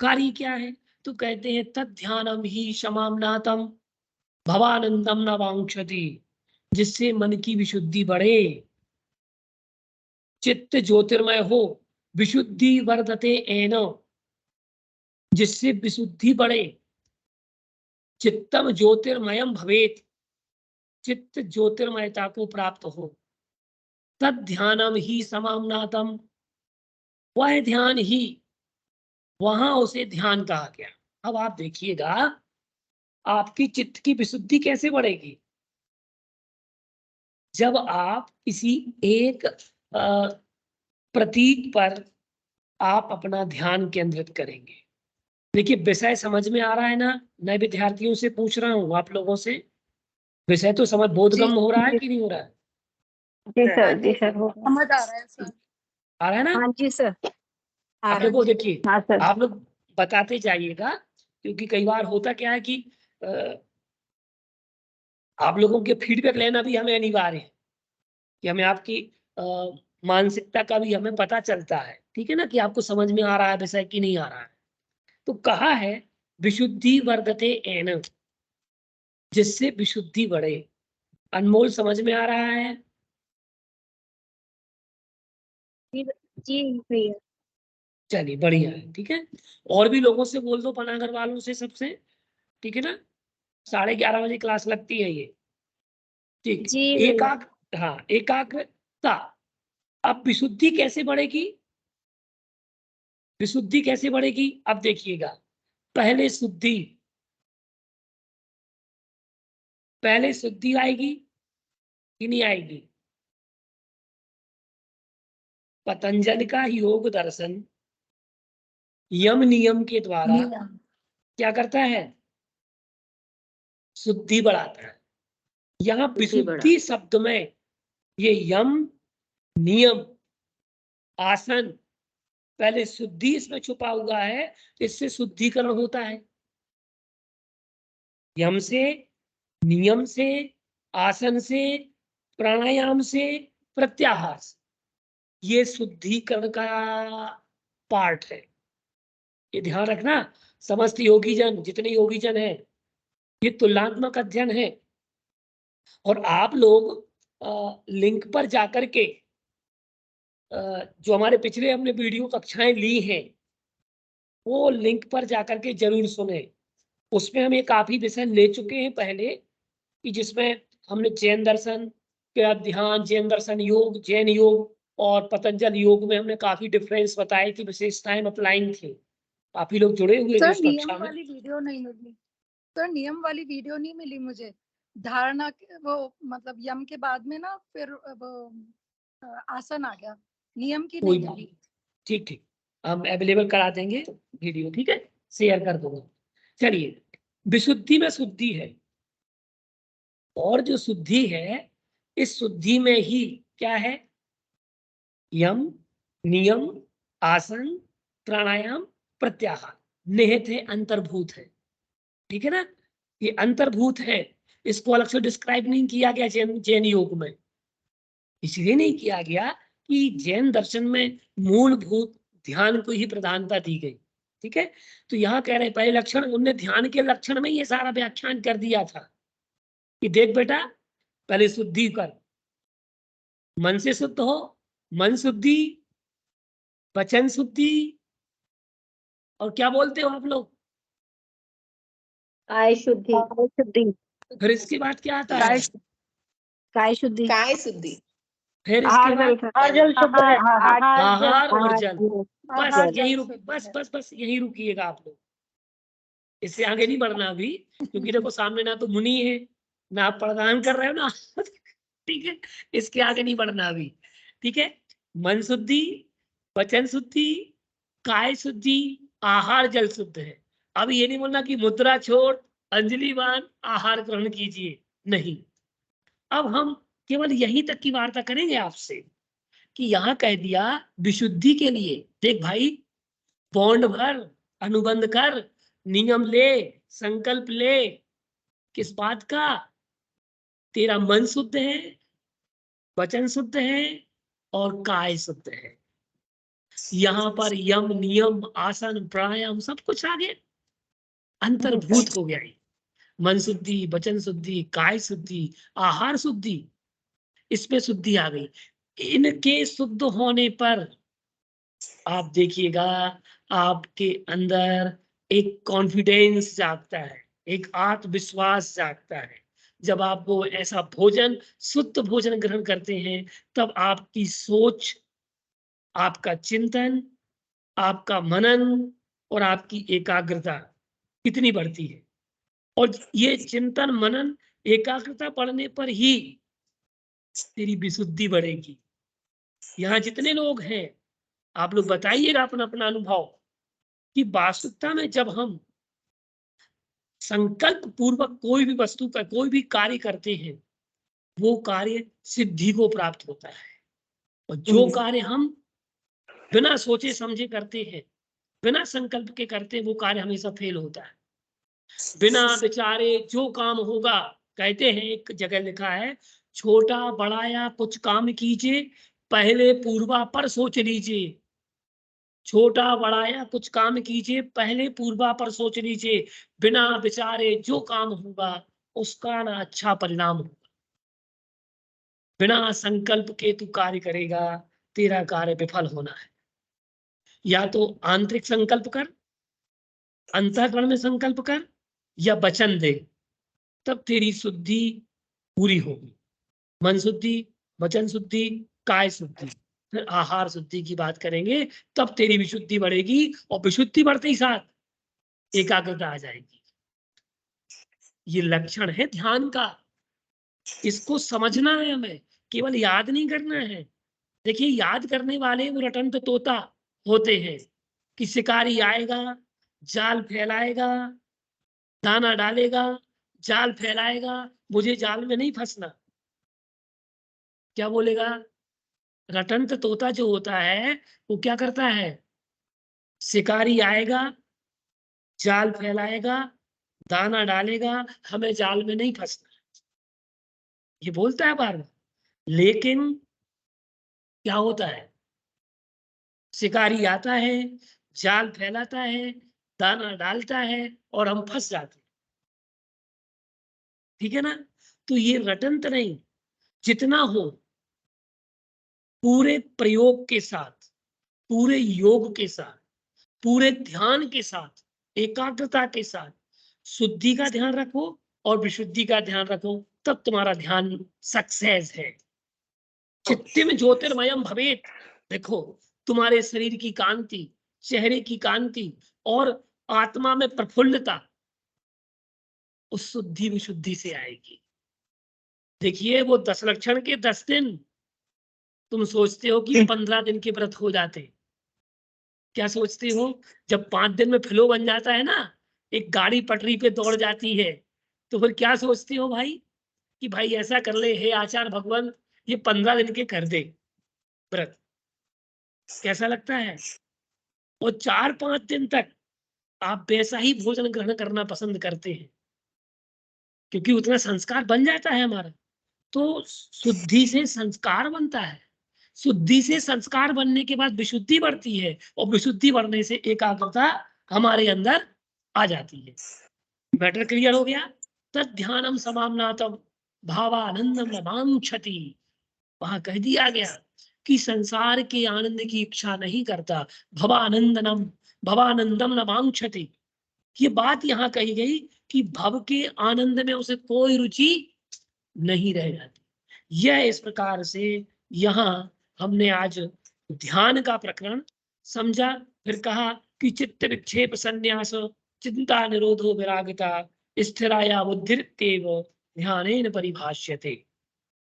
कार्य क्या है? तो कहते हैं तद ध्यानम ही क्षमामनातम भवानंदम न वांक्षति, जिससे मन की विशुद्धि बढ़े, चित्त ज्योतिर्मय हो, विशुद्धि वर्धते एन, जिससे विशुद्धि बढ़े, चित्तम ज्योतिर्मयम भवेत, चित्त ज्योतिर्मयता को प्राप्त हो, तद ध्यानम ही समामनातम, वह ध्यान ही, वहां उसे ध्यान कहा गया। अब आप देखिएगा आपकी चित्त की विशुद्धि कैसे बढ़ेगी? जब आप किसी एक प्रतीक पर आप अपना ध्यान केंद्रित करेंगे। देखिए विषय समझ में आ रहा है ना? मैं विद्यार्थियों से पूछ रहा हूँ, आप लोगों से विषय तो समझ बोधगम हो रहा है कि नहीं हो रहा है? जी सर, जी सर, हो गया। समझ आ रहा है सर। आ रहा है ना? हाँ जी सर, आ आप रहा लोगों है। देखिए, हाँ सर। आप लोग बताते जाइएगा, क्योंकि कई बार होता क्या है कि आप लोगों के फीडबैक लेना भी हमें अनिवार्य है, कि हमें आपकी मानसिकता का भी हमें पता चलता है, ठीक है ना, कि आपको समझ में आ रहा है विषय कि नहीं आ रहा है। तो कहा है विशुद्धि वर्धते एन, जिससे विशुद्धि बढ़े। अनमोल समझ में आ रहा है? जी भैया। चलिए बढ़िया है, ठीक है। और भी लोगों से बोल दो, पनागर वालों से, सबसे, ठीक है ना? 11:30 बजे क्लास लगती है ये, ठीक। जी भैया। एकाग्र, हाँ एकाग्रता। अब विशुद्धि कैसे बढ़ेगी? विशुद्धि कैसे बढ़ेगी? अब देखिएगा, पहले शुद्धि, पहले शुद्धि आएगी कि नहीं आएगी? पतंजलि का योग दर्शन यम नियम के द्वारा क्या करता है? शुद्धि बढ़ाता है। यहाँ विशुद्धि शब्द में ये यम, नियम, आसन, पहले शुद्धि इसमें छुपा हुआ है, इससे शुद्धिकरण होता है। यम से, नियम से, आसन से, प्राणायाम से, प्रत्याहार से, ये शुद्धिकरण का पार्ट है। ये ध्यान रखना। समस्त योगी जन, जितने योगी जन हैं, ये तुलनात्मक अध्ययन है। और आप लोग लिंक पर जाकर के जो हमारे पिछले हमने वीडियो कक्षाएं ली हैं वो लिंक पर जाकर के जरूर सुने। उसमें हम ये काफी विषय ले चुके हैं पहले कि जिसमें हमने जैन दर्शन का ध्यान, जैन दर्शन योग, जैन योग और पतंजल योग में हमने काफी डिफरेंस बताए कि विशेषताएं अप्लाइंग थी। काफी लोग जुड़े हुए थे सर उस नियम कक्षा में। वाली वीडियो नहीं मिली, सर नियम वाली वीडियो नहीं मिली मुझे। धारणा वो मतलब यम के बाद में ना फिर वो आसन आ गया, नियम की कोई नहीं बात मिली। नहीं, ठीक ठीक, हम अवेलेबल करा देंगे वीडियो, ठीक है, शेयर कर दूंगा। चलिए, विशुद्धि में शुद्धि है, और जो शुद्धि है इस शुद्धि में ही क्या है, यम, नियम, आसन, प्राणायाम, प्रत्याहार निहित है, अंतर्भूत है। ठीक है ना, ये अंतर्भूत है, इसको अलग से डिस्क्राइब नहीं किया गया जैन योग में। इसलिए नहीं किया गया कि जैन दर्शन में मूलभूत ध्यान को ही प्रधानता दी गई। ठीक है, तो यहाँ कह रहे पहले लक्षण, उनने ध्यान के लक्षण में ये सारा व्याख्यान कर दिया था कि देख बेटा, पहले शुद्धि कर, मन से शुद्ध हो, मन शुद्धि, वचन शुद्धि, और क्या बोलते हो आप लोग, काय शुद्धि। फिर इसके बाद क्या आता है, काय शुद्धि। काय शुद्धि। फिर इसके बाद जल शुद्ध है। आहार और जल। बस आहार यही जल रुक, शुद्ध बस है। बस बस यही रुकिएगा आप लोग, इससे आगे नहीं बढ़ना अभी, क्योंकि देखो सामने ना तो मुनि है ना आप प्रदान कर रहे हो ना। ठीक है, इसके आगे नहीं बढ़ना अभी। ठीक है, मन शुद्धि, वचन शुद्धि, काय शुद्धि, आहार जल शुद्ध है। अब ये नहीं बोलना कि मुद्रा छोड़, अंजलि बाण, आहार ग्रहण कीजिए, नहीं। अब हम केवल यहीं तक की वार्ता करेंगे आपसे कि यहाँ कह दिया विशुद्धि के लिए, देख भाई, बॉन्ड भर, अनुबंध कर, नियम ले, संकल्प ले, किस बात का, तेरा मन शुद्ध है, वचन शुद्ध है और काय शुद्ध है। यहाँ पर यम, नियम, आसन, प्राणायाम सब कुछ आगे अंतर्भूत हो गया है। मन शुद्धि, वचन शुद्धि, काय शुद्धि, आहार शुद्धि, इसमें शुद्धि आ गई। इनके शुद्ध होने पर आप देखिएगा आपके अंदर एक कॉन्फिडेंस जागता है, एक आत्मविश्वास जागता है। जब आप वो ऐसा भोजन, शुद्ध भोजन ग्रहण करते हैं, तब आपकी सोच, आपका चिंतन, आपका मनन और आपकी एकाग्रता कितनी बढ़ती है। और ये चिंतन, मनन, एकाग्रता बढ़ने पर ही तेरी विशुद्धि बढ़ेगी। यहाँ जितने लोग हैं, आप लोग बताइएगा अपना अपना अनुभव कि वास्तविकता में जब हम संकल्प पूर्वक कोई भी वस्तु का कोई भी कार्य करते हैं, वो कार्य सिद्धि को प्राप्त होता है। और जो कार्य हम बिना सोचे समझे करते हैं, बिना संकल्प के करते हैं, वो कार्य हमेशा फेल होता है। बिना विचारे जो काम होगा, कहते हैं एक जगह लिखा है, छोटा बड़ा या कुछ काम कीजिए, पहले पूर्वापर सोच लीजिए। छोटा बड़ा या कुछ काम कीजिए, पहले पूर्वापर सोच लीजिए, बिना विचारे जो काम होगा उसका ना अच्छा परिणाम होगा। बिना संकल्प के तू कार्य करेगा, तेरा कार्य विफल होना है। या तो आंतरिक संकल्प कर, अंतःकरण में संकल्प कर, या वचन दे, तब तेरी शुद्धि पूरी होगी। मन शुद्धि, वचन शुद्धि, काय शुद्धि, फिर आहार शुद्धि की बात करेंगे, तब तेरी विशुद्धि बढ़ेगी। और विशुद्धि बढ़ते ही साथ एकाग्रता आ जाएगी। ये लक्षण है ध्यान का, इसको समझना है हमें, केवल याद नहीं करना है। देखिए, याद करने वाले वो रटंत तोता होते हैं कि शिकारी आएगा, जाल फैलाएगा, दाना डालेगा, जाल फैलाएगा, मुझे जाल में नहीं फंसना। क्या बोलेगा, रटंत तोता जो होता है वो क्या करता है, शिकारी आएगा, जाल फैलाएगा, दाना डालेगा, हमें जाल में नहीं फंसना, ये बोलता है बार बार। लेकिन क्या होता है, शिकारी आता है, जाल फैलाता है, दाना डालता है और हम फंस जाते हैं। ठीक है ना, तो ये रटंत नहीं, जितना हो पूरे प्रयोग के साथ, पूरे योग के साथ, पूरे ध्यान के साथ, एकाग्रता के साथ शुद्धि का ध्यान रखो और विशुद्धि का ध्यान रखो, तब तुम्हारा ध्यान सक्सेस है। चित्तिम ज्योतिर्मयम भवेत, देखो तुम्हारे शरीर की कांति, चेहरे की कांति और आत्मा में प्रफुल्लता उस शुद्धि विशुद्धि से आएगी। देखिए वो 10 लक्षण के 10 दिन, तुम सोचते हो कि 15 दिन के व्रत हो जाते, क्या सोचते हो? जब 5 दिन में फ्लो बन जाता है ना, एक गाड़ी पटरी पे दौड़ जाती है, तो फिर क्या सोचते हो भाई कि भाई ऐसा कर ले, हे आचार्य भगवान ये 15 दिन के कर दे व्रत, कैसा लगता है? और 4-5 दिन तक आप वैसा ही भोजन ग्रहण करना पसंद करते हैं, क्योंकि उतना संस्कार बन जाता है हमारा। तो शुद्धि से संस्कार बनता है, शुद्धि से संस्कार बनने के बाद विशुद्धि बढ़ती है, और विशुद्धि बढ़ने से एकाग्रता हमारे अंदर आ जाती है। मैटर क्लियर हो गया? तद ध्यानम समामनातम भावानंदम लमांछति, वहां कह दिया गया कि संसार के आनंद की इच्छा नहीं करता, भवानंदम लमांछति। ये बात यहाँ कही गई कि भव के आनंद में उसे कोई रुचि नहीं रह जाती। यह इस प्रकार से यहाँ हमने आज ध्यान का प्रकरण समझा। फिर कहा कि चित्त विक्षेप संन्यास, चिंता निरोधो विरागता, स्थिराया बुद्धिर्तेव ध्यानेन परिभाष्यते।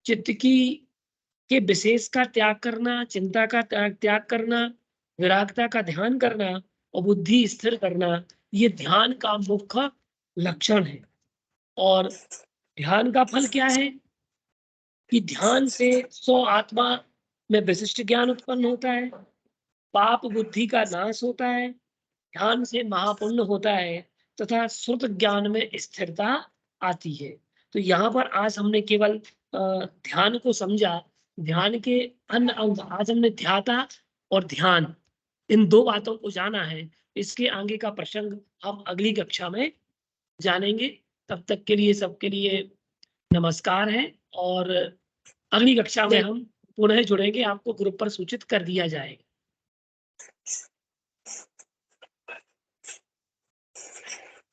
चित्त की के विशेष का त्याग करना, चिंता का त्याग करना, विरागता का ध्यान करना और बुद्धि स्थिर करना, ये ध्यान का मुख्य लक्षण है। और ध्यान का फल क्या है कि ध्यान से सो आत्मा में विशिष्ट ज्ञान उत्पन्न होता है, पाप बुद्धि का नाश होता है, ध्यान से महापुण्य होता है तथा श्रुत ज्ञान में स्थिरता आती है। तो यहाँ पर आज हमने केवल ध्यान को समझा, ध्यान के अन्य अंग आज हमने ध्याता और ध्यान, इन 2 बातों को जाना है। इसके आगे का प्रसंग हम अगली कक्षा में जानेंगे। तब तक के लिए सबके लिए नमस्कार है, और अगली कक्षा में हम पुनः जुड़ेंगे, आपको ग्रुप पर सूचित कर दिया जाएगा।